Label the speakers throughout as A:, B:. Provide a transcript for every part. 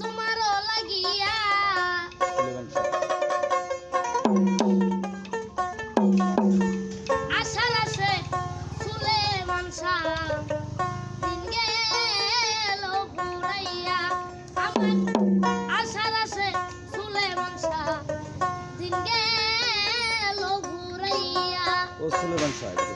A: তোমারও লাগিয়া আশার আছে চুলে মানসা দিন গেল ঘুরাইয়া আমার আশার আছে চুলে মানসা দিন গেল ঘুরাইয়া
B: ও সুলেমান সাহেব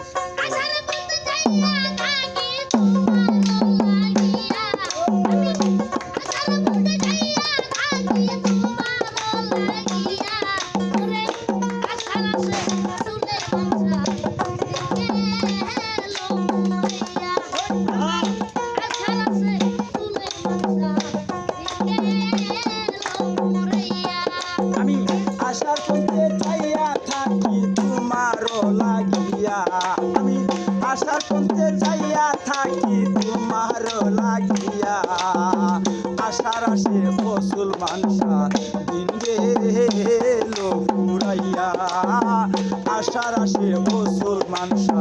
A: আশার বলতে যাইয়া থাকি তোমারও লাগিয়া আমি আশার বলতে যাইয়া থাকি তোমারও লাগিয়া ওরে আশার আছে চুলে মানসা দিন গেল ঘুরাইয়া আমার আশার আছে চুলে মানসা দিন গেল ঘুরাইয়া
B: আমি আশার পথে যাইয়া থাকি তোমারও লাগিয়া আমি আশার পথে যাইয়া থাকি তোমারও লাগিয়া আশার আসে ফসল মানসা দিন গেল ঘুরাইয়া আশার আসে ফসল মানসা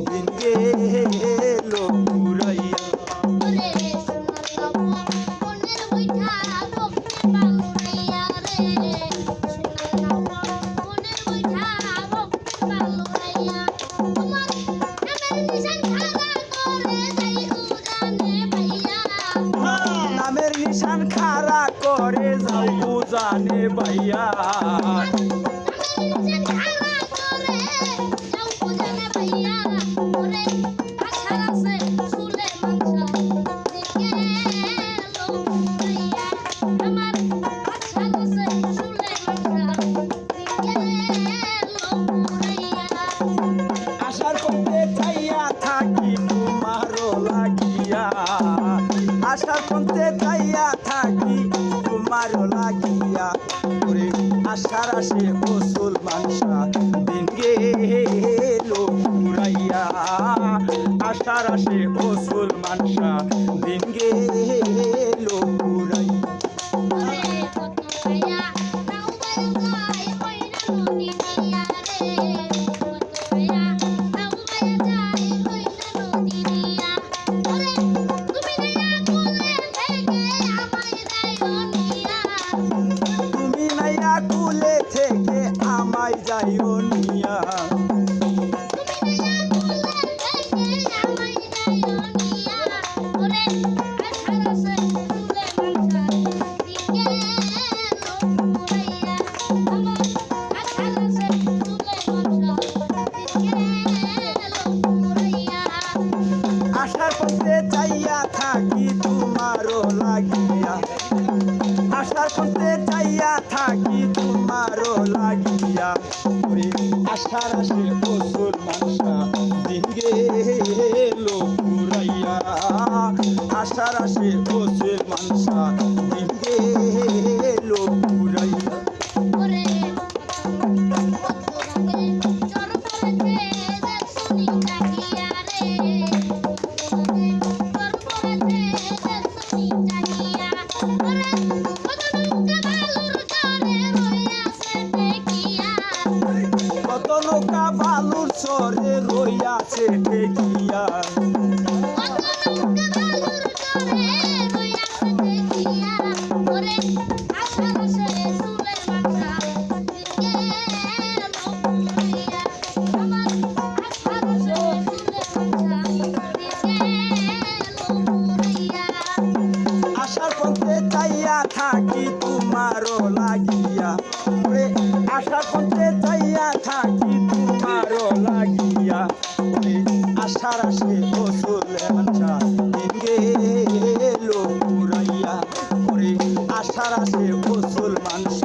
B: দিন গেল ঘুরাইয়া
A: ওরে সোনার বাবু মনের বৈঠা ভক্তি বালুরাইয়া রে সোনার বাবু মনের বৈঠা ভক্তি বালুরাইয়া তোমার নামের নিশান খাড়া করে যাই উজানে ভাইয়া
B: নামের নিশান খাড়া করে যাও উজানে ভাইয়া
A: নামের নিশান খাড়া করে যাও উজানে ভাইয়া ওরে আশার আছে চুলে মানসা দিকে এলো ঘুরাইয়া আমার আশার আছে চুলে মানসা দিকে এলো ঘুরাইয়া
B: আশার পথে যাইয়া থাকি তোমারও লাগিয়া আশার পথে যাইয়া থাকি তোমারও লাগিয়া ওরে আশার আসে ফসল মানসা দিন গেল ঘুরাইয়া আশার আসে ফসল মানসা দিন গেল ঘুরাইয়া
A: ওরে কত ভাইয়া নাও বায়ু গায় কইরা নদী দিয়া রে কত ভাইয়া নাও বায়ু যায় কইরা নদী দিয়া ওরে তুমি নাইয়া কোলে থেকে আমায় দাইও নিয়া
B: তুমি নাইয়া কুলে থেকে আমায় যাইও নিয়া
A: তুমি নাইয়া কোলে থেকে আমায় দাইও নিয়া ওরে আশার আছে চুলে মানসা দিকে এলো ঘুরাইয়া আমার আশার আছে চুলে মানসা দিকে এলো ঘুরাইয়া
B: আশার পথে যাইয়া থাকি তোমারও লাগিয়া আশার পথে যাইয়া থাকি তোমারও লাগিয়া ওরে আশার আসে ফসল মানসা দিন গেল ঘুরাইয়া আশার আসে ফসল মানসা দিন গেল ঘুরাইয়া
A: ওরে কত রাগে চর পড়েছে দেখছুনি চাহিয়া রে কত রাগে চর পড়েছে দেখছুনি চাহিয়া ওরে কত নৌকা বালুর চরে রইয়াছে দেখিয়া
B: কত নৌকা বালুর চরে রইয়াছে দেখিয়া
A: কত নৌকা বালুর চরে রইয়াছে দেখিয়া ওরে আশার আছে চুলের মানসা দিকে এলো ঘুরাইয়া আমার আশার আছে চুলের মানসা দিকে এলো ঘুরাইয়া
B: আশার পথে যাইয়া থাকি তোমারও লাগিয়া ওরে আশার পথে যাইয়া থাকি তোমারও লাগিয়া ওরে আশার আসে ফসল মানসা দিন গেল ঘুরাইয়া ওরে আশার আসে ফসল মানসা